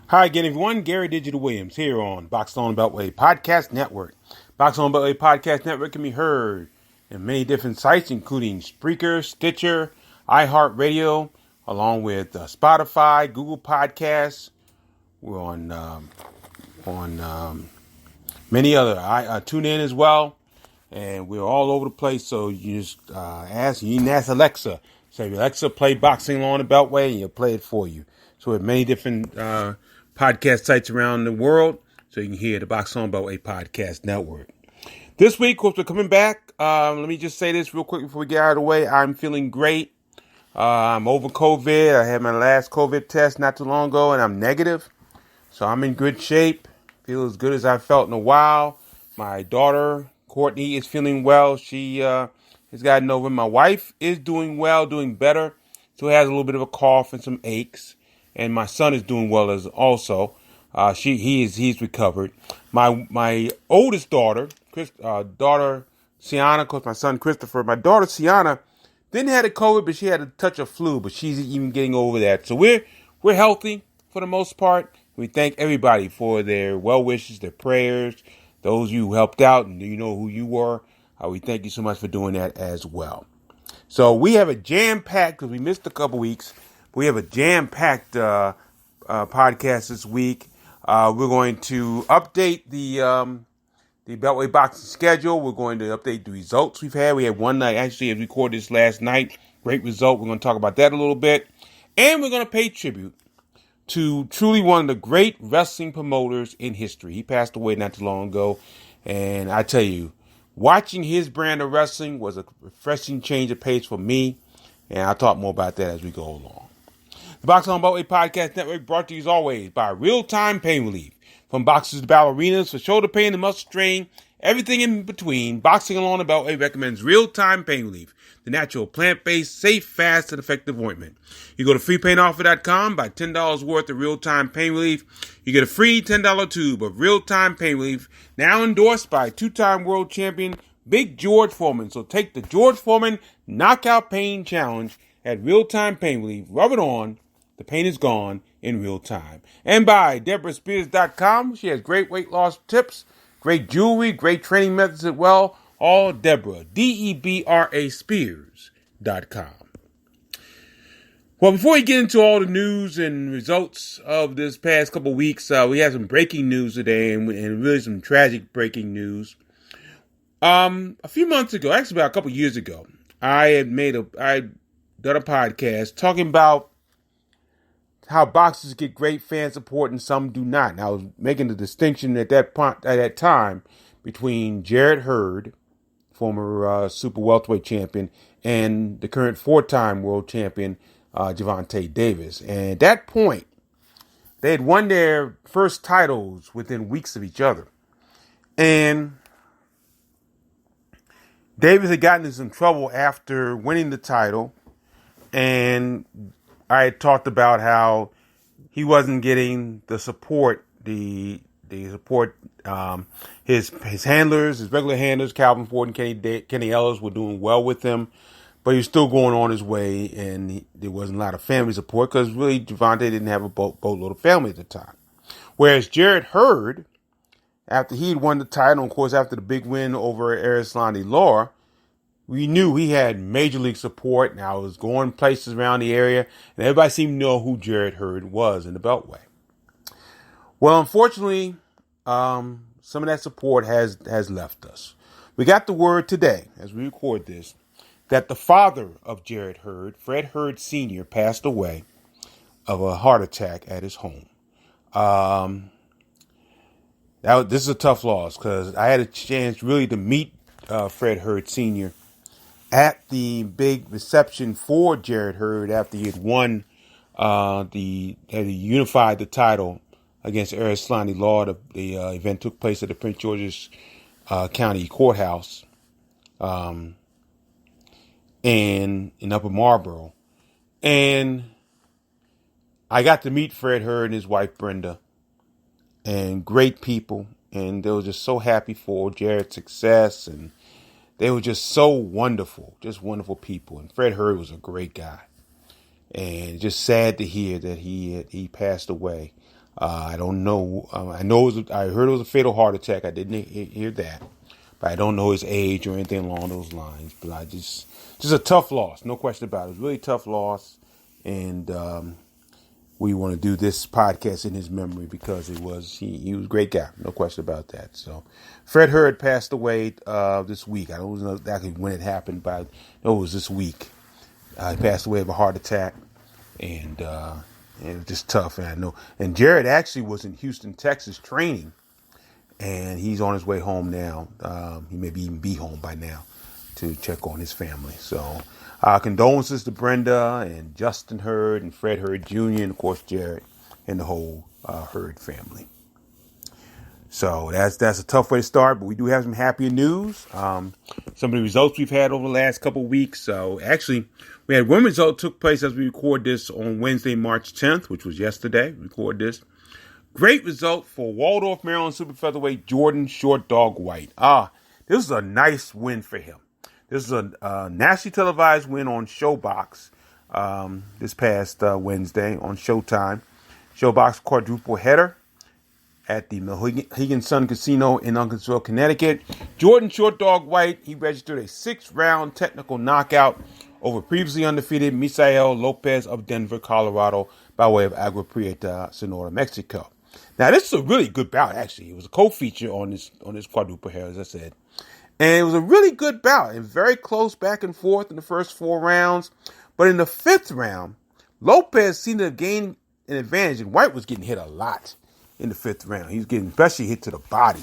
Hi again, everyone. Gary Digital Williams here on Boxed On Beltway Podcast Network. Boxed On Beltway Podcast Network can be heard in many different sites, including Spreaker, Stitcher, iHeartRadio, along with Spotify, Google Podcasts. We're on many other. I tune in as well, and we're all over the place. So you just you can ask Alexa. Say, Alexa, play Boxing on the Beltway, and you'll play it for you. So we have many different podcast sites around the world, so you can hear the Box On Beltway Podcast Network. This week, of course, we're coming back. Let me just say this real quick before we get out of the way. I'm feeling great. I'm over COVID. I had my last COVID test not too long ago, and I'm negative. So I'm in good shape. Feel as good as I've felt in a while. My daughter, Courtney, is feeling well. She has gotten over it. My wife is doing well, doing better. So has a little bit of a cough and some aches. And my son is doing well as also. He's recovered. My oldest daughter, daughter Sienna, of course my son Christopher. My daughter Sienna didn't have the COVID, but she had a touch of flu. But she's even getting over that. So we're healthy for the most part. We thank everybody for their well wishes, their prayers, those you helped out, and you know who you were. We thank you so much for doing that as well. So we have a jam-packed, because we missed a couple weeks, we have a jam-packed podcast this week. We're going to update the Beltway boxing schedule. We're going to update the results we've had. We had one night, actually, I recorded this last night. Great result. We're going to talk about that a little bit. And we're going to pay tribute to truly one of the great wrestling promoters in history. He passed away not too long ago. And I tell you, watching his brand of wrestling was a refreshing change of pace for me. And I'll talk more about that as we go along. The Boxing on Beltway Podcast Network brought to you as always by Real Time Pain Relief. From boxers to ballerinas, for shoulder pain and muscle strain, everything in between, Boxing Along the Beltway recommends Real Time Pain Relief, the natural, plant-based, safe, fast, and effective ointment. You go to freepainoffer.com, buy $10 worth of Real Time Pain Relief. You get a free $10 tube of Real Time Pain Relief, now endorsed by two-time world champion Big George Foreman. So take the George Foreman Knockout Pain Challenge at Real Time Pain Relief. Rub it on. The pain is gone in real time. And by DeborahSpears.com. She has great weight loss tips, great jewelry, great training methods as well. All Deborah, DEBRA Spears.com. Well, before we get into all the news and results of this past couple of weeks, we had some breaking news today and really some tragic breaking news. A few months ago, actually about a couple of years ago, I had done a podcast talking about how boxers get great fan support and some do not. And I was making the distinction at that time between Jarrett Hurd, former super welterweight champion, and the current four-time world champion, Keyshawn Davis. And at that point, they had won their first titles within weeks of each other. And Davis had gotten into some trouble after winning the title, and I had talked about how he wasn't getting the support, his handlers, his regular handlers, Calvin Ford and Kenny Ellis were doing well with him, but he was still going on his way, and there wasn't a lot of family support because really Gervonta didn't have a boatload of family at the time. Whereas Jarrett Hurd, after he had won the title, and of course after the big win over Arislani Law, we knew he had major league support. Now, I was going places around the area, and everybody seemed to know who Jarrett Hurd was in the Beltway. Well, unfortunately, some of that support has left us. We got the word today, as we record this, that the father of Jarrett Hurd, Fred Hurd Sr., passed away of a heart attack at his home. This is a tough loss because I had a chance really to meet Fred Hurd Sr. at the big reception for Jarrett Hurd after he had won he unified the title against Arislani Law. The event took place at the Prince George's County Courthouse in Upper Marlboro. And I got to meet Fred Hurd and his wife Brenda, and great people, and they were just so happy for Jarrett's success, and they were just so wonderful, just wonderful people. And Fred Hurd was a great guy, and just sad to hear that he passed away. I don't know. I heard it was a fatal heart attack. I didn't hear that, but I don't know his age or anything along those lines. But just a tough loss, no question about it. It was a really tough loss, and we want to do this podcast in his memory because he was a great guy, no question about that. So, Fred Hurd passed away this week. I don't know exactly when it happened, but I know it was this week. He passed away of a heart attack, and it was just tough. And I know. And Jared actually was in Houston, Texas, training, and he's on his way home now. He may even be home by now to check on his family. So, condolences to Brenda and Justin Hurd and Fred Hurd Jr. and of course Jared and the whole Hurd family. So that's a tough way to start, but we do have some happier news. Some of the results we've had over the last couple of weeks. So actually, we had one result took place as we record this on Wednesday, March 10th, which was yesterday. We record this. Great result for Waldorf, Maryland super featherweight Jordan Short Dog White. This is a nice win for him. This is a nationally televised win on Showbox this past Wednesday on Showtime. Showbox quadruple header at the Mohegan Sun Casino in Uncasville, Connecticut. Jordan Short Dog White, he registered a 6-round technical knockout over previously undefeated Misael Lopez of Denver, Colorado, by way of Agua Prieta, Sonora, Mexico. Now, this is a really good bout, actually. It was a co-feature on this quadruple header, as I said. And it was a really good bout and very close back and forth in the first 4 rounds. But in the 5th round, Lopez seemed to have gained an advantage, and White was getting hit a lot in the 5th round. He was getting especially hit to the body.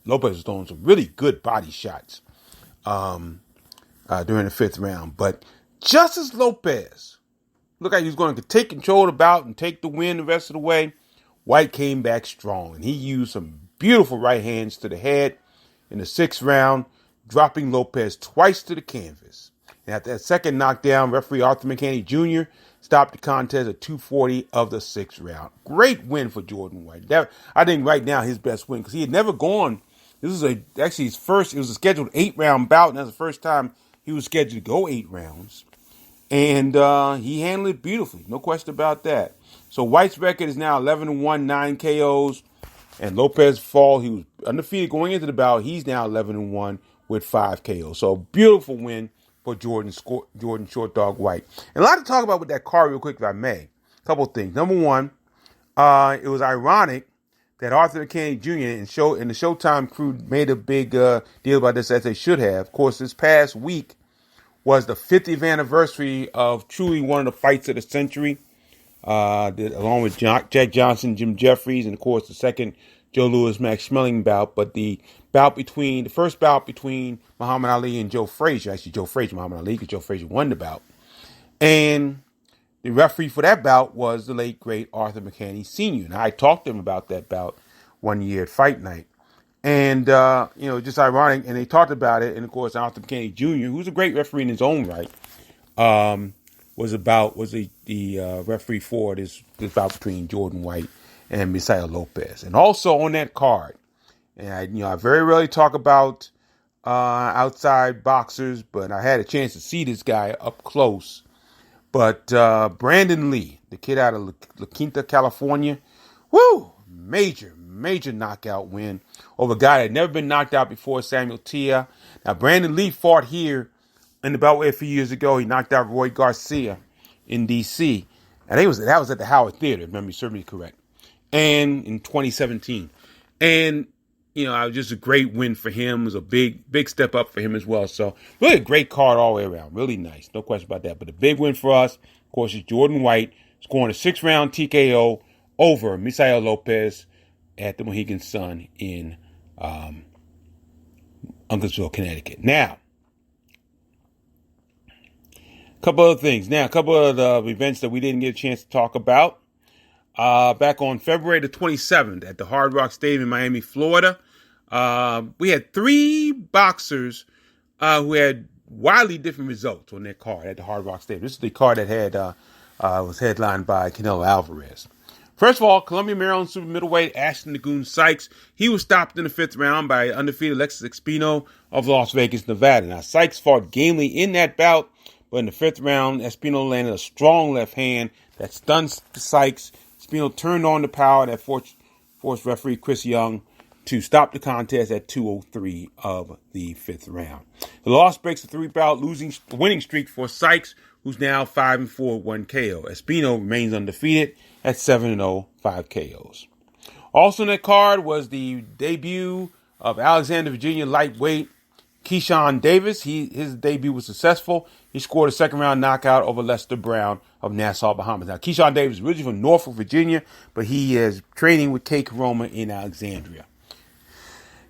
Lopez was throwing some really good body shots during the 5th round. But just as Lopez looked like he was going to take control of the bout and take the win the rest of the way, White came back strong, and he used some beautiful right hands to the head in the 6th round, dropping Lopez twice to the canvas. And after that second knockdown, referee Arthur McCanny Jr. stopped the contest at 2:40 of the 6th round. Great win for Jordan White. I think right now his best win, because he had never gone. This was actually his first. It was a scheduled 8-round bout, and that's the first time he was scheduled to go 8 rounds. And he handled it beautifully, no question about that. So White's record is now 11-1, 9 KOs. And Lopez fall, he was undefeated going into the bout. He's now 11-1 with 5 KOs. So beautiful win for Jordan Short Dog White. And a lot to talk about with that card real quick, if I may. A couple of things. Number one, it was ironic that Arthur McCanny Jr. and the Showtime crew made a big deal about this, as they should have. Of course, this past week was the 50th anniversary of truly one of the fights of the century. Along with Jack Johnson, Jim Jeffries, and of course the second Joe Louis Max Schmeling bout, but the first bout between Muhammad Ali and Joe Frazier, Muhammad Ali, because Joe Frazier won the bout, and the referee for that bout was the late great Arthur McCanny Sr. And I talked to him about that bout one year at Fight Night, and just ironic, and they talked about it, and of course Arthur McCanny Jr., who's a great referee in his own right, was the referee for this bout between Jordan White and Misael Lopez. And also on that card, and I very rarely talk about outside boxers, but I had a chance to see this guy up close. But Brandon Lee, the kid out of La Quinta, California, major knockout win over a guy that had never been knocked out before, Samuel Tia. Now, Brandon Lee fought here in the Beltway a few years ago. He knocked out Roy Garcia in D.C. And that was at the Howard Theater, if memory serves me correct, and in 2017. And, it was just a great win for him. It was a big step up for him as well. So really a great card all the way around. Really nice. No question about that. But the big win for us, of course, is Jordan White scoring a 6-round TKO over Misael Lopez at the Mohegan Sun in Uncasville, Connecticut. Now, a couple other things. Now, a couple of the events that we didn't get a chance to talk about. Back on February the 27th at the Hard Rock Stadium in Miami, Florida, we had 3 boxers who had wildly different results on their card at the Hard Rock Stadium. This is the card that had was headlined by Canelo Alvarez. First of all, Columbia, Maryland super middleweight Ashton Nagoon Sykes. He was stopped in the 5th round by undefeated Alexis Espino of Las Vegas, Nevada. Now, Sykes fought gamely in that bout, but in the 5th round, Espino landed a strong left hand that stunned Sykes, Spino turned on the power that forced referee Chris Young to stop the contest at 2:03 of the 5th round. The loss breaks the 3-bout winning streak for Sykes, who's now 5-4 1 KO. Espino remains undefeated at 7-0 5 KOs. Also in that card was the debut of Alexander, Virginia lightweight Keyshawn Davis. His debut was successful. He scored a second-round knockout over Lester Brown of Nassau, Bahamas. Now, Keyshawn Davis is originally from Norfolk, Virginia, but he is training with K. Karoma in Alexandria.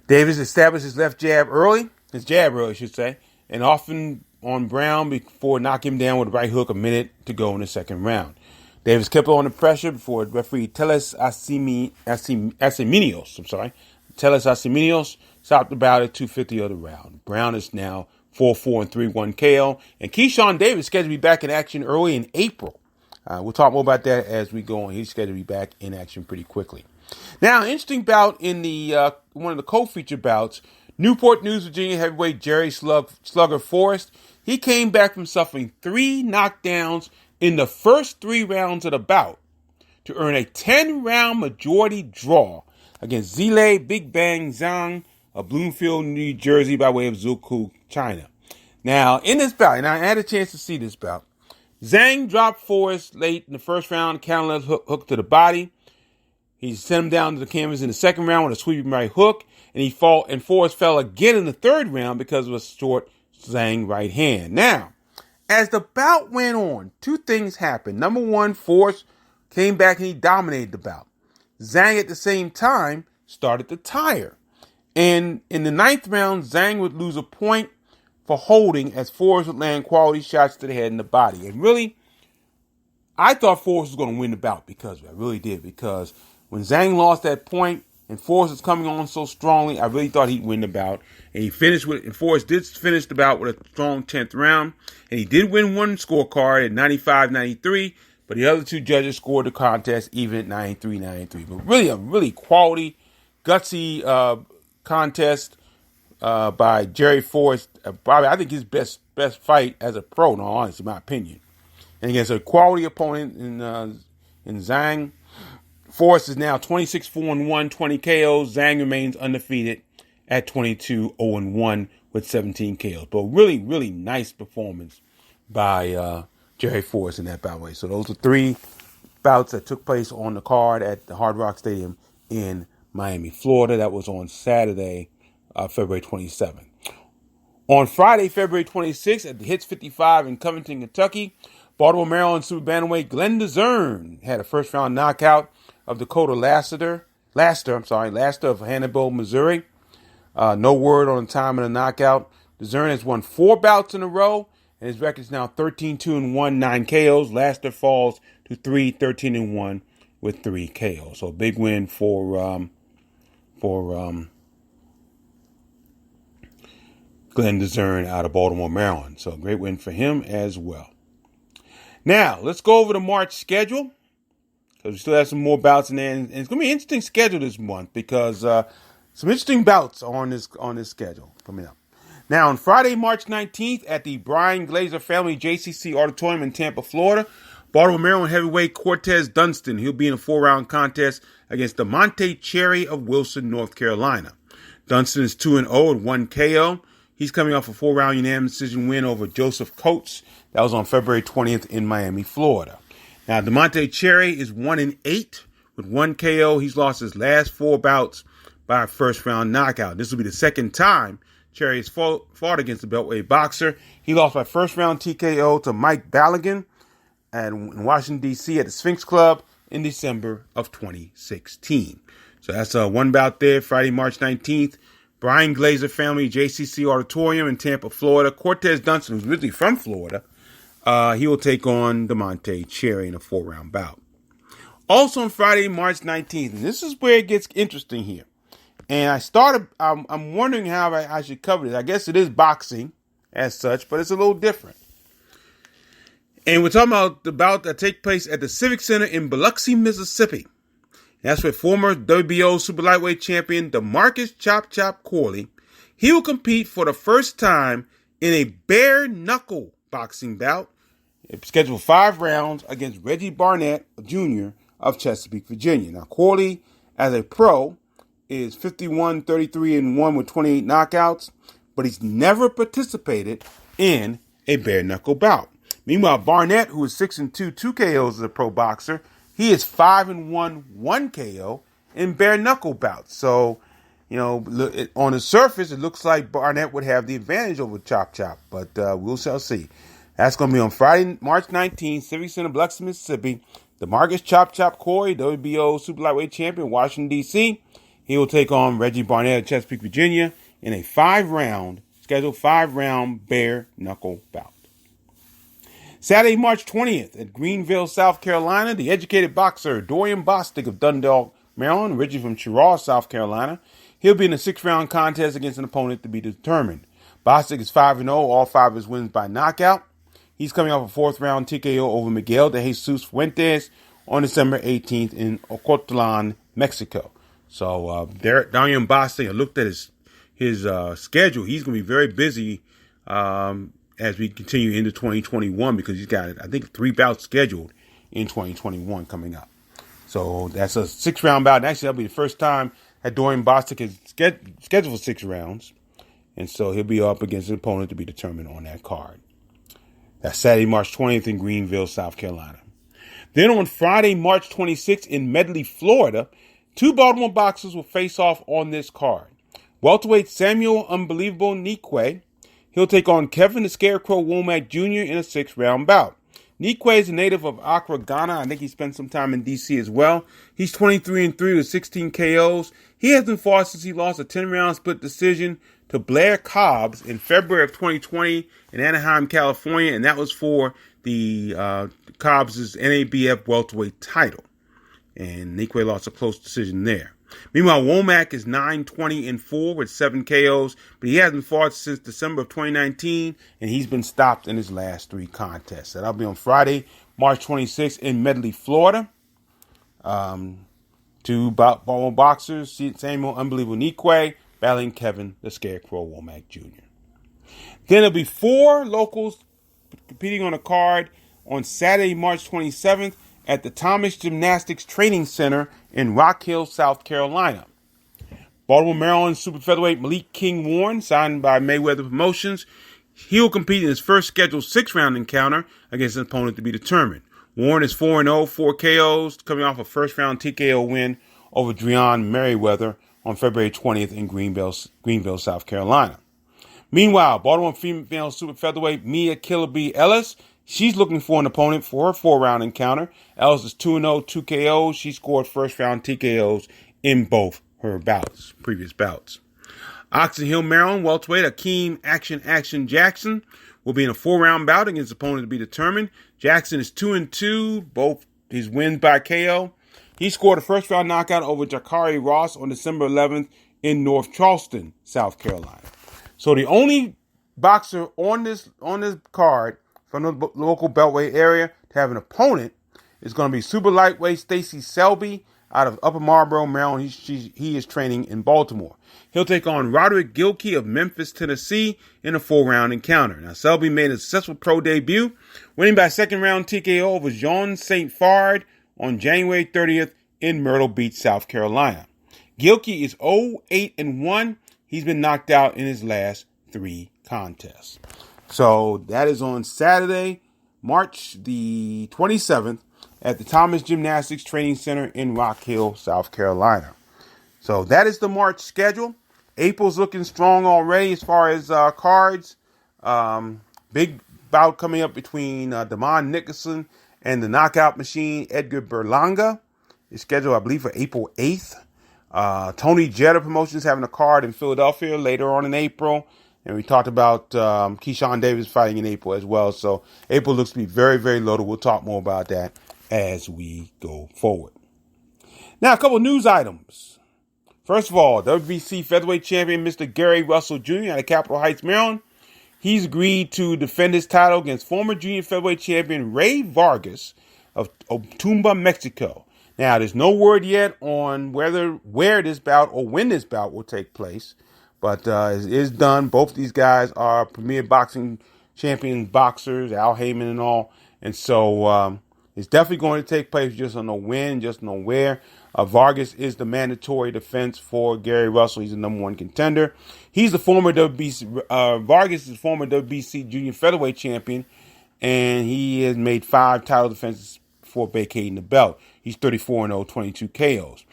Davis established his jab early, I should say, and often on Brown before knocking him down with a right hook a minute to go in the second round. Davis kept on the pressure before referee Teles Asiminos stopped the bout at 2:50 of the round. Brown is now 4-4 and 3-1 KO, and Keyshawn Davis is scheduled to be back in action early in April. We'll talk more about that as we go on. He's scheduled to be back in action pretty quickly. Now, interesting bout in the one of the co-feature bouts. Newport News, Virginia heavyweight Jerry Slugger Forrest. He came back from suffering 3 knockdowns in the first 3 rounds of the bout to earn a 10-round majority draw against Zile Big Bang Zhang of Bloomfield, New Jersey, by way of Zhukou, China. Now, in this bout, and I had a chance to see this bout, Zhang dropped Forrest late in the first round, counterleft hook to the body. He sent him down to the canvas in the second round with a sweeping right hook, and Forrest fell again in the third round because of a short Zhang right hand. Now, as the bout went on, 2 things happened. Number 1, Forrest came back and he dominated the bout. Zhang at the same time started to tire. And in the 9th round, Zhang would lose a point for holding as Forrest would land quality shots to the head and the body. And really, I thought Forrest was going to win the bout because of it. I really did, because when Zhang lost that point and Forrest was coming on so strongly, I really thought he'd win the bout. And Forrest did finish the bout with a strong 10th round. And he did win one scorecard at 95-93, but the other 2 judges scored the contest even at 93-93. But really, a really quality, gutsy contest by Jerry Forrest. Probably, I think his best fight as a pro, in all honesty, in my opinion. And against a quality opponent in Zhang. Forrest is now 26-4-1, 20 KOs. Zhang remains undefeated at 22-0-1 with 17 KOs. But really, really nice performance by Jerry Forrest in that bout. So those are 3 bouts that took place on the card at the Hard Rock Stadium in Miami, Florida. That was on Saturday, February 27th. On Friday, February 26th, at the Hits 55 in Covington, Kentucky, Baltimore, Maryland super bantamweight Glenn DeZern had a first-round knockout of Dakota Laster of Hannibal, Missouri. No word on the time of the knockout. DeZern has won 4 bouts in a row, and his record is now 13-2-1, 9 KOs. Laster falls to 3-13-1 with 3 KOs. So a big win for Glenn DeZern out of Baltimore, Maryland. So a great win for him as well. Now, let's go over the March schedule, because we still have some more bouts in there. And it's going to be an interesting schedule this month, because some interesting bouts are on this schedule coming up. Now, on Friday, March 19th, at the Brian Glazer Family JCC Auditorium in Tampa, Florida, Baltimore, Maryland heavyweight Cortez Dunstan. He'll be in a 4-round contest against DeMonte Cherry of Wilson, North Carolina. Dunstan is 2-0 with 1 KO. He's coming off a 4-round unanimous decision win over Joseph Coates. That was on February 20th in Miami, Florida. Now, DeMonte Cherry is 1-8 with 1 KO. He's lost his last 4 bouts by a first-round knockout. This will be the second time Cherry has fought against the Beltway boxer. He lost by first-round TKO to Mike Ballaghan in Washington, D.C. at the Sphinx Club in December of 2016. So that's 1 bout there, Friday, March 19th. Brian Glazer Family JCC Auditorium in Tampa, Florida. Cortez Dunstan, who's originally from Florida, he will take on DeMonte Cherry in a 4-round bout. Also on Friday, March 19th, and this is where it gets interesting here. And I'm wondering how I should cover this. I guess it is boxing as such, but it's a little different. And we're talking about the bout that take place at the Civic Center in Biloxi, Mississippi. That's where former WBO super lightweight champion DeMarcus Chop Chop Corley, he will compete for the first time in a bare knuckle boxing bout. It's scheduled for 5 rounds against Reggie Barnett Jr. of Chesapeake, Virginia. Now, Corley, as a pro, is 51, 33-1 with 28 knockouts, but he's never participated in a bare knuckle bout. Meanwhile, Barnett, who is 6-2, 2 KOs as a pro boxer, he is 5-1, 1 KO in bare knuckle bouts. So, on the surface, it looks like Barnett would have the advantage over Chop Chop, but we shall see. That's going to be on Friday, March 19th, Civic Center, Biloxi, Mississippi. DeMarcus Chop Chop Corey, WBO Super Lightweight Champion, Washington, D.C. He will take on Reggie Barnett of Chesapeake, Virginia in a scheduled 5-round bare knuckle bout. Saturday, March 20th at Greenville, South Carolina, the educated boxer Dorian Bostic of Dundalk, Maryland, originally from Cheraw, South Carolina. He'll be in a 6-round contest against an opponent to be determined. Bostic is 5-0, all 5 of his wins by knockout. He's coming off a 4th-round TKO over Miguel de Jesus Fuentes on December 18th in Ocotlan, Mexico. So, Dorian Bostic, I looked at his schedule. He's going to be very busy as we continue into 2021 because he's got, I think, 3 bouts scheduled in 2021 coming up. So that's a 6-round bout. And actually, that'll be the first time that Dorian Bostic is scheduled for 6 rounds. And so he'll be up against an opponent to be determined on that card. That's Saturday, March 20th in Greenville, South Carolina. Then on Friday, March 26th in Medley, Florida, 2 Baltimore boxers will face off on this card. Welterweight Samuel Unbelievable Nikwe. He'll take on Kevin the Scarecrow Womack Jr. in a 6-round bout. Nikwe is a native of Accra, Ghana. I think he spent some time in D.C. as well. He's 23-3 with 16 KOs. He hasn't fought since he lost a 10-round split decision to Blair Cobbs in February of 2020 in Anaheim, California, and that was for the Cobbs' NABF welterweight title. And Nikwe lost a close decision there. Meanwhile, Womack is 9-20-4 with 7 KOs, but he hasn't fought since December of 2019, and he's been stopped in his last 3 contests. That'll be on Friday, March 26th in Medley, Florida. 2 Baltimore boxers, Samuel Unbelievable Nikwe, battling Kevin the Scarecrow Womack Jr. Then there'll be 4 locals competing on a card on Saturday, March 27th at the Thomas Gymnastics Training Center in Rock Hill, South Carolina. Baltimore, Maryland super featherweight Malik King Warren, signed by Mayweather Promotions. He'll compete in his first scheduled 6-round encounter against an opponent to be determined. Warren is 4-0, 4 KOs, coming off a first-round TKO win over Dreon Merriweather on February 20th in Greenville, South Carolina. Meanwhile, Baltimore female super featherweight Mia Killer Bee Ellis, she's looking for an opponent for her 4-round encounter. Ellis is 2-0, 2 KOs. She scored first-round TKOs in both her previous bouts. Oxon Hill, Maryland, welterweight Akeem Action Jackson will be in a 4-round bout against an opponent to be determined. Jackson is 2-2, both his wins by KO. He scored a first-round knockout over Jakari Ross on December 11th in North Charleston, South Carolina. So the only boxer on this card from the local Beltway area to have an opponent is going to be super lightweight Stacy Selby out of Upper Marlboro, Maryland. He is training in Baltimore. He'll take on Roderick Gilkey of Memphis, Tennessee in a 4-round encounter. Now, Selby made a successful pro debut, winning by 2nd-round TKO over Jean St. Fard on January 30th in Myrtle Beach, South Carolina. Gilkey is 0-8-1. He's been knocked out in his last 3 contests. So that is on Saturday, March the 27th at the Thomas Gymnastics Training Center in Rock Hill, South Carolina. So that is the March schedule. April's looking strong already as far as cards. Big bout coming up between Damon Nicholson and the knockout machine Edgar Berlanga. It's scheduled, I believe, for April 8th. Tony Jetta Promotions having a card in Philadelphia later on in April. And we talked about Keyshawn Davis fighting in April as well. So April looks to be very, very loaded. We'll talk more about that as we go forward. Now, a couple of news items. First of all, WBC featherweight champion Mr. Gary Russell Jr. out of Capitol Heights, Maryland. He's agreed to defend his title against former junior featherweight champion Ray Vargas of Tumba, Mexico. Now, there's no word yet on where this bout or when this bout will take place. But it is done. Both these guys are premier boxing champion boxers, Al Heyman and all. And so It's definitely going to take place. Just don't know when, just don't know where. Vargas is the mandatory defense for Gary Russell. He's the number one contender. He's the former WBC. Vargas is the former WBC junior featherweight champion, and he has made 5 title defenses before vacating the belt. He's 34-0, 22 KOs.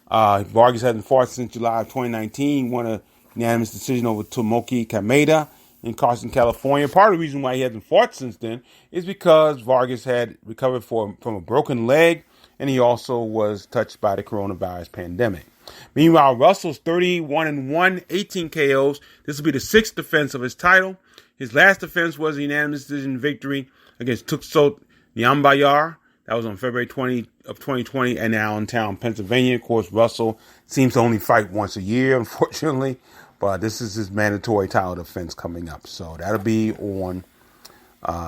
Vargas hasn't fought since July of 2019. He won a unanimous decision over Tomoki Kameda in Carson, California. Part of the reason why he hasn't fought since then is because Vargas had recovered from a broken leg, and he also was touched by the coronavirus pandemic. Meanwhile, Russell's 31-1, 18 KOs. This will be the 6th defense of his title. His last defense was a unanimous decision victory against Tuksot Nyambayar. That was on February 20 of 2020 in Allentown, Pennsylvania. Of course, Russell seems to only fight once a year, unfortunately. But this is his mandatory title defense coming up. So that'll be on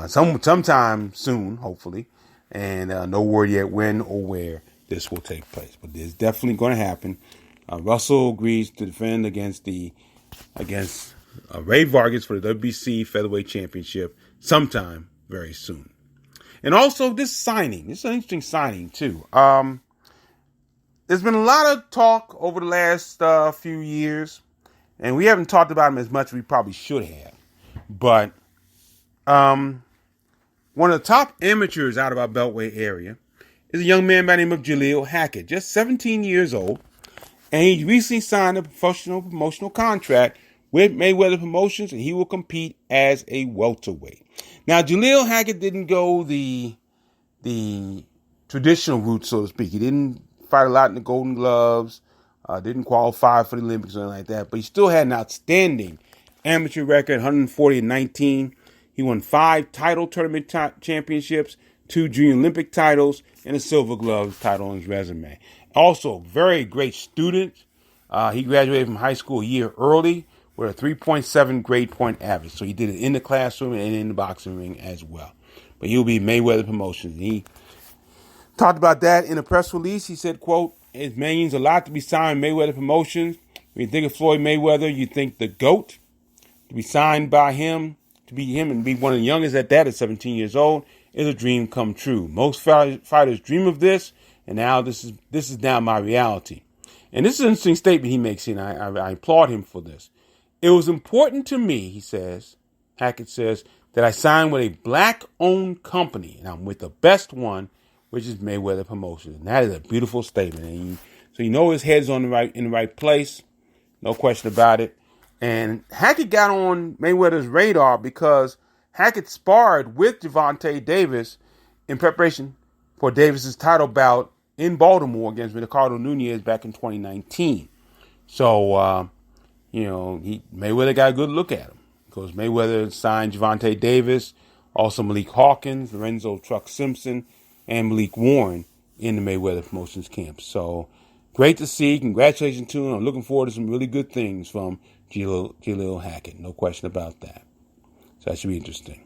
sometime soon, hopefully. And no word yet when or where this will take place. But it's definitely going to happen. Russell agrees to defend against Ray Vargas for the WBC Featherweight Championship sometime very soon. And also this signing. This is an interesting signing, too. There's been a lot of talk over the last few years, and we haven't talked about him as much as we probably should have. But one of the top amateurs out of our Beltway area is a young man by the name of Julio Hackett, just 17 years old. And he recently signed a professional promotional contract with Mayweather Promotions, and he will compete as a welterweight. Now, Julio Hackett didn't go the traditional route, so to speak. He didn't fight a lot in the Golden Gloves, didn't qualify for the Olympics or anything like that, but he still had an outstanding amateur record, 140-19. He won 5 title tournament championships, 2 junior Olympic titles, and a Silver Gloves title on his resume. Also, very great student. He graduated from high school a year early with a 3.7 grade point average. So he did it in the classroom and in the boxing ring as well. But he'll be Mayweather Promotions. He talked about that in a press release. He said, quote, "It means a lot to be signed Mayweather Promotions. When you think of Floyd Mayweather, you think the GOAT. To be signed by him, to be him and be one of the youngest at that at 17 years old is a dream come true. Most fighters dream of this, and now this is now my reality." And this is an interesting statement he makes here, and I applaud him for this. "It was important to me," Hackett says, "that I signed with a black-owned company, and I'm with the best one, which is Mayweather Promotions." And that is a beautiful statement. And so you know his head's in the right place, no question about it. And Hackett got on Mayweather's radar because Hackett sparred with Gervonta Davis in preparation for Davis's title bout in Baltimore against Ricardo Nunez back in 2019. So, Mayweather got a good look at him because Mayweather signed Gervonta Davis, also Malik Hawkins, Lorenzo Truck Simpson, and Malik Warren in the Mayweather Promotions camp. So great to see. Congratulations to him. I'm looking forward to some really good things from Julio Hackett. No question about that. So that should be interesting.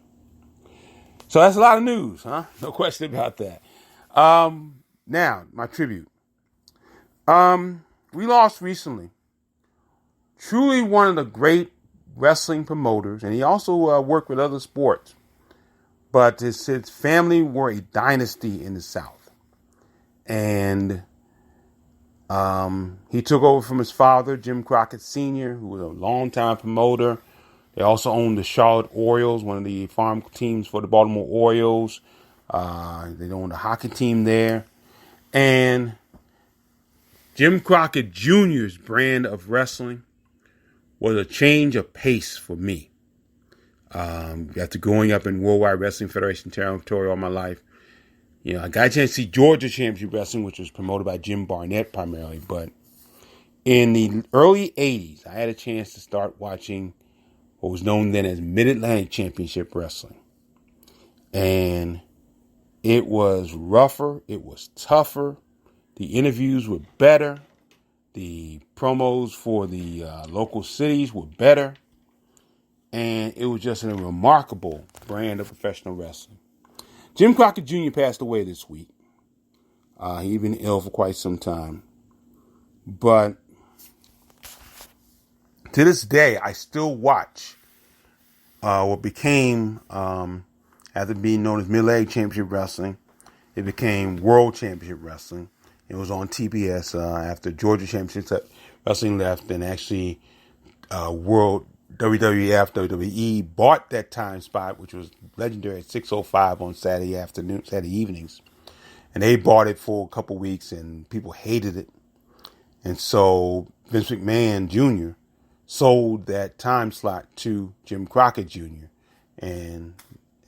So that's a lot of news, huh? No question about that. Now, my tribute. We lost recently truly one of the great wrestling promoters, and he also worked with other sports. But his family were a dynasty in the South. And he took over from his father, Jim Crockett Sr., who was a longtime promoter. They also owned the Charlotte Orioles, one of the farm teams for the Baltimore Orioles. They owned a hockey team there. And Jim Crockett Jr.'s brand of wrestling was a change of pace for me. After growing up in Worldwide Wrestling Federation territory all my life, I got a chance to see Georgia Championship Wrestling, which was promoted by Jim Barnett primarily. But in the early 80s, I had a chance to start watching what was known then as Mid-Atlantic Championship Wrestling. And it was rougher. It was tougher. The interviews were better. The promos for the local cities were better. And it was just a remarkable brand of professional wrestling. Jim Crockett Jr. passed away this week. He'd been ill for quite some time. But to this day, I still watch what became, after being known as Mid-Atlantic Championship Wrestling, it became World Championship Wrestling. It was on TBS after Georgia Championship Wrestling left, and actually World WWF, WWE bought that time spot, which was legendary at 6:05 on Saturday evenings. And they bought it for a couple weeks, and people hated it. And so Vince McMahon Jr. sold that time slot to Jim Crockett Jr. and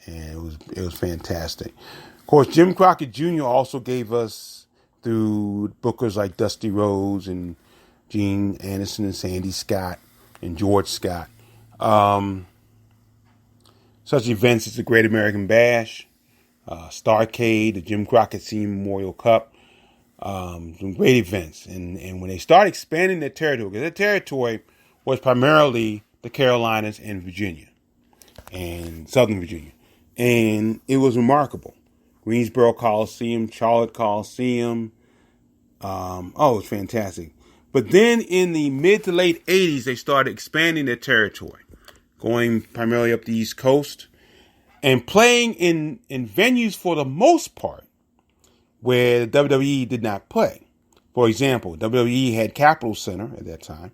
it was fantastic. Of course, Jim Crockett Jr. also gave us, through bookers like Dusty Rhodes and Gene Anderson and Sandy Scott and George Scott, such events as the Great American Bash, Starrcade, the Jim Crockett Senior Memorial Cup, some great events. And when they start expanding their territory, because their territory was primarily the Carolinas and Virginia and Southern Virginia, and it was remarkable. Greensboro Coliseum, Charlotte Coliseum, it was fantastic. But then in the mid to late 80s, they started expanding their territory, going primarily up the East Coast and playing in venues for the most part where the WWE did not play. For example, WWE had Capitol Center at that time.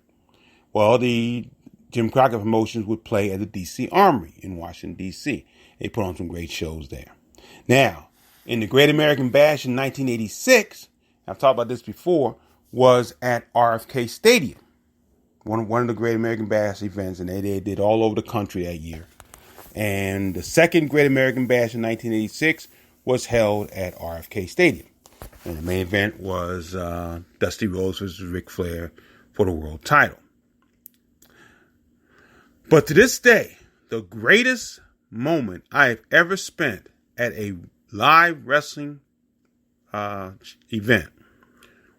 Well, the Jim Crockett Promotions would play at the D.C. Armory in Washington, D.C. They put on some great shows there. Now, in the Great American Bash in 1986, I've talked about this before, was at RFK Stadium. One of the Great American Bash events, and they did all over the country that year. And the second Great American Bash in 1986 was held at RFK Stadium. And the main event was Dusty Rhodes versus Ric Flair for the world title. But to this day, the greatest moment I have ever spent at a live wrestling event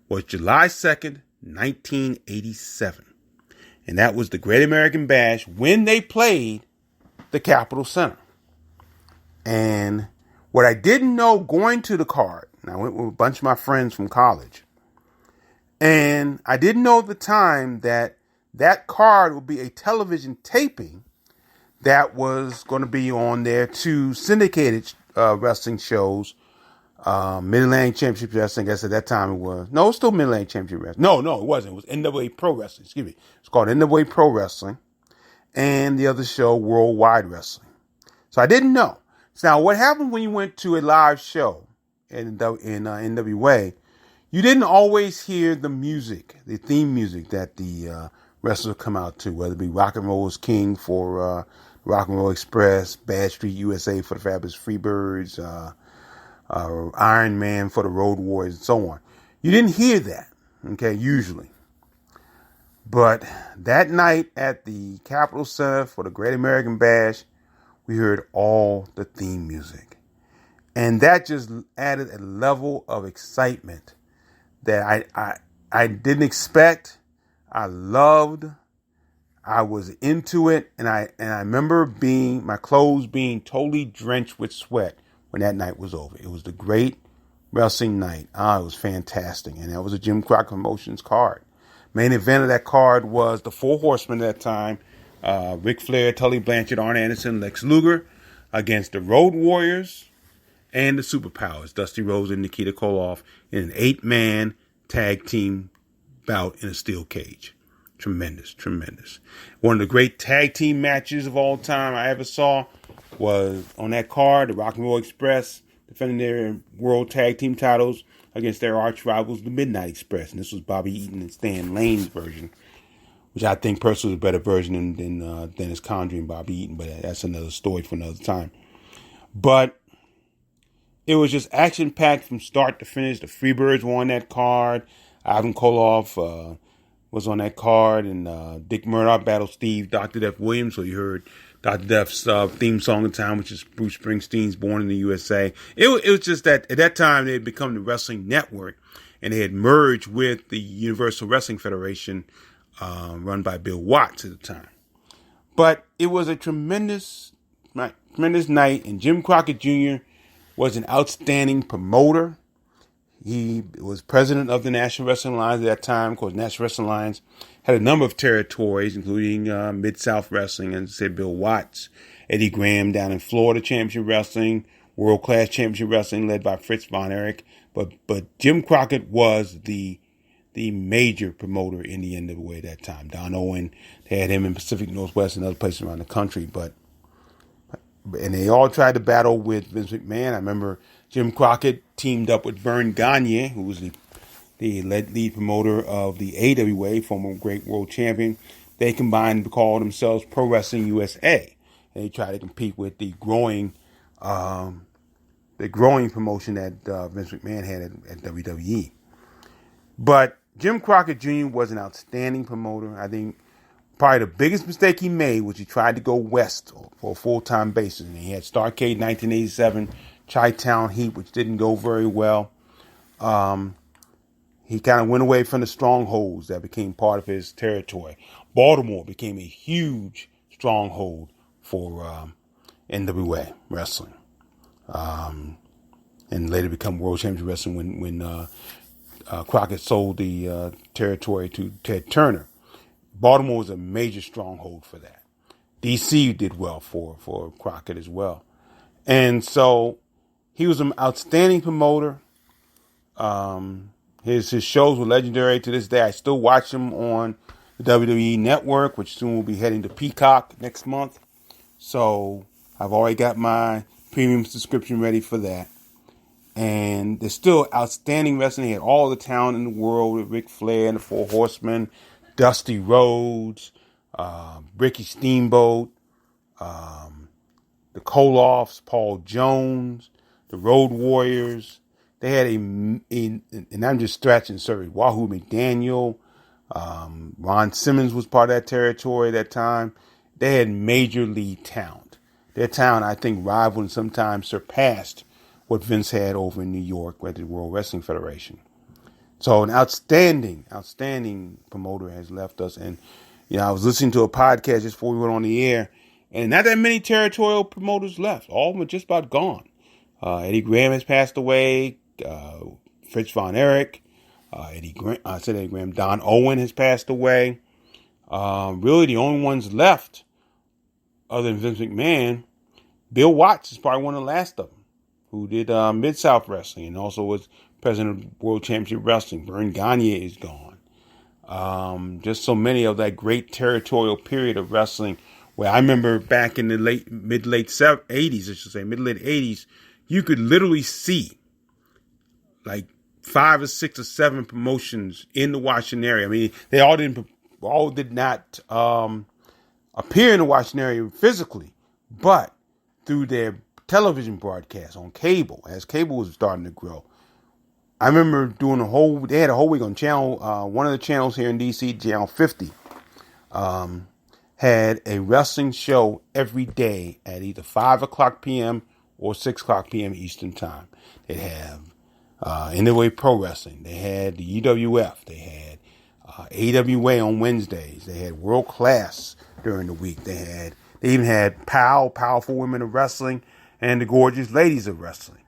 was July 2nd, 1987. And that was the Great American Bash when they played the Capitol Center. And what I didn't know going to the card, and I went with a bunch of my friends from college, and I didn't know at the time that that card would be a television taping that was going to be on there two syndicated wrestling shows, Mid-Atlantic Championship Wrestling. I guess at that time it was. No, it was still Mid-Atlantic Championship Wrestling. No, it wasn't. It was NWA Pro Wrestling. Excuse me. It's called NWA Pro Wrestling. And the other show, Worldwide Wrestling. So I didn't know. So now, what happened when you went to a live show in NWA, you didn't always hear the music, the theme music that the wrestlers come out to, whether it be Rock and Roll is King for Rock and Roll Express, Bad Street USA for the Fabulous Freebirds, Iron Man for the Road Warriors, and so on. You didn't hear that, okay, usually. But that night at the Capitol Center for the Great American Bash, we heard all the theme music. And that just added a level of excitement that I didn't expect. I loved. I was into it, and I remember my clothes being totally drenched with sweat when that night was over. It was the great wrestling night. It was fantastic, and that was a Jim Crockett Promotions card. Main event of that card was the Four Horsemen at that time: Ric Flair, Tully Blanchard, Arn Anderson, Lex Luger, against the Road Warriors and the Superpowers, Dusty Rhodes and Nikita Koloff, in an 8-man tag team bout in a steel cage. Tremendous. One of the great tag team matches of all time I ever saw was on that card, the Rock and Roll Express defending their world tag team titles against their arch rivals, the Midnight Express. And this was Bobby Eaton and Stan Lane's version, which I think personally was a better version than Dennis Condrey and Bobby Eaton, but that's another story for another time. But it was just action-packed from start to finish. The Freebirds were on that card. Ivan Koloff was on that card, and Dick Murdoch battled Steve Dr. Death Williams. So you heard Dr. Death's theme song of time, which is Bruce Springsteen's Born in the USA. It was just that at that time they had become the Wrestling Network, and they had merged with the Universal Wrestling Federation, run by Bill Watts at the time. But it was a tremendous night, and Jim Crockett Jr. was an outstanding promoter. He was president of the National Wrestling Alliance at that time. Of course, National Wrestling Alliance had a number of territories, including Mid-South Wrestling, and said Bill Watts, Eddie Graham down in Florida, Championship Wrestling, World Class Championship Wrestling led by Fritz von Erich. But Jim Crockett was the major promoter in the NWA at that time. Don Owen, they had him in Pacific Northwest and other places around the country. And they all tried to battle with Vince McMahon. I remember Jim Crockett teamed up with Vern Gagne, who was the lead promoter of the AWA, former great world champion. They combined to call themselves Pro Wrestling USA. And they tried to compete with the growing promotion that Vince McMahon had at WWE. But Jim Crockett Jr. was an outstanding promoter. I think probably the biggest mistake he made was he tried to go west for a full-time basis. And he had Starrcade 1987, Chi-Town Heat, which didn't go very well. He kind of went away from the strongholds that became part of his territory. Baltimore became a huge stronghold for NWA wrestling. And later become World Championship Wrestling when Crockett sold the territory to Ted Turner. Baltimore was a major stronghold for that. DC did well for Crockett as well. And so he was an outstanding promoter. His shows were legendary to this day. I still watch them on the WWE Network, which soon will be heading to Peacock next month. So I've already got my premium subscription ready for that. And there's still outstanding wrestling. He had all the talent in the world with Ric Flair and the Four Horsemen, Dusty Rhodes, Ricky Steamboat, the Koloffs, Paul Jones, the Road Warriors. They had and I'm just scratching the surface, Wahoo McDaniel, Ron Simmons was part of that territory at that time. They had major league talent. Their talent, I think, rivaled and sometimes surpassed what Vince had over in New York at the World Wrestling Federation. So an outstanding promoter has left us. And, I was listening to a podcast just before we went on the air, and not that many territorial promoters left. All of them are just about gone. Eddie Graham has passed away. Fritz von Erich. Eddie Graham. Don Owen has passed away. Really the only ones left, other than Vince McMahon, Bill Watts is probably one of the last of them, who did Mid-South Wrestling and also was president of World Championship Wrestling. Vern Gagne is gone. Just so many of that great territorial period of wrestling, where I remember back in the mid-late 80s, you could literally see like 5 or 6 or 7 promotions in the Washington area. I mean, they all did not appear in the Washington area physically, but through their television broadcasts on cable, as cable was starting to grow. I remember they had a whole week on channel, one of the channels here in DC, Channel 50, had a wrestling show every day at either 5 o'clock p.m. or 6 o'clock p.m. Eastern Time. They'd have NWA Pro Wrestling. They had the UWF. They had AWA on Wednesdays. They had World Class during the week. They even had POW, Powerful Women of Wrestling, and the Gorgeous Ladies of Wrestling.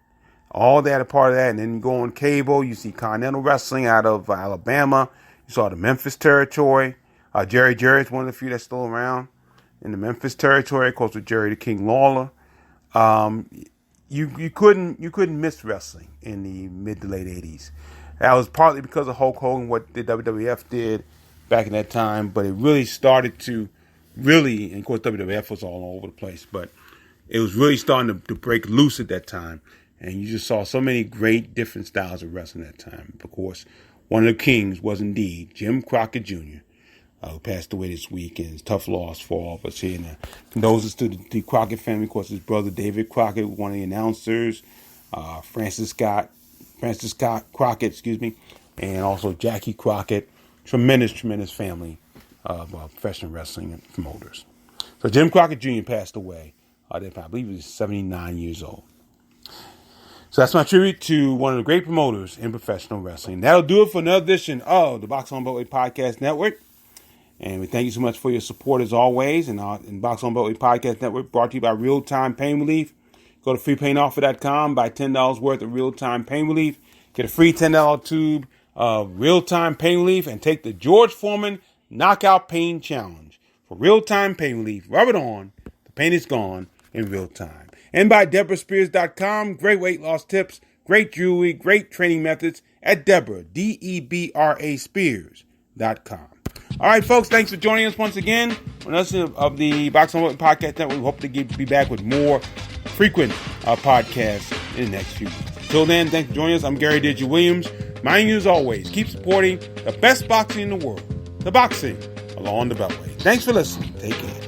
All that a part of that. And then you go on cable, you see Continental Wrestling out of Alabama. You saw the Memphis territory. Jerry is one of the few that's still around in the Memphis territory, of course, with Jerry the King Lawler. You couldn't miss wrestling in the mid to late 80s. That was partly because of Hulk Hogan, what the WWF did back in that time, but it really started to and of course WWF was all over the place, but it was really starting to break loose at that time. And you just saw so many great different styles of wrestling at that time. Of course, one of the kings was indeed Jim Crockett Jr., who passed away this week, and it's a tough loss for all of us here. And condolences to the Crockett family. Of course, his brother David Crockett, one of the announcers, Francis Scott Crockett, and also Jackie Crockett. Tremendous family of professional wrestling promoters. So Jim Crockett Jr. passed away. I believe he was 79 years old. So that's my tribute to one of the great promoters in professional wrestling. That'll do it for another edition of the Box on Beltway Podcast Network. And we thank you so much for your support as always. And Box on Beltway Podcast Network brought to you by Real Time Pain Relief. Go to freepainoffer.com, buy $10 worth of Real Time Pain Relief. Get a free $10 tube of Real Time Pain Relief and take the George Foreman Knockout Pain Challenge. For Real Time Pain Relief, rub it on. The pain is gone in real time. And by DeborahSpears.com. Great weight loss tips, great jewelry, great training methods at Deborah, Debra Spears.com. All right, folks, thanks for joining us once again on another of the Boxing Weapon Podcast Network. We hope to be back with more frequent podcasts in the next few weeks. Until then, thanks for joining us. I'm Gary Digger Williams. Mind you, as always, keep supporting the best boxing in the world, the boxing along the Beltway. Thanks for listening. Take care.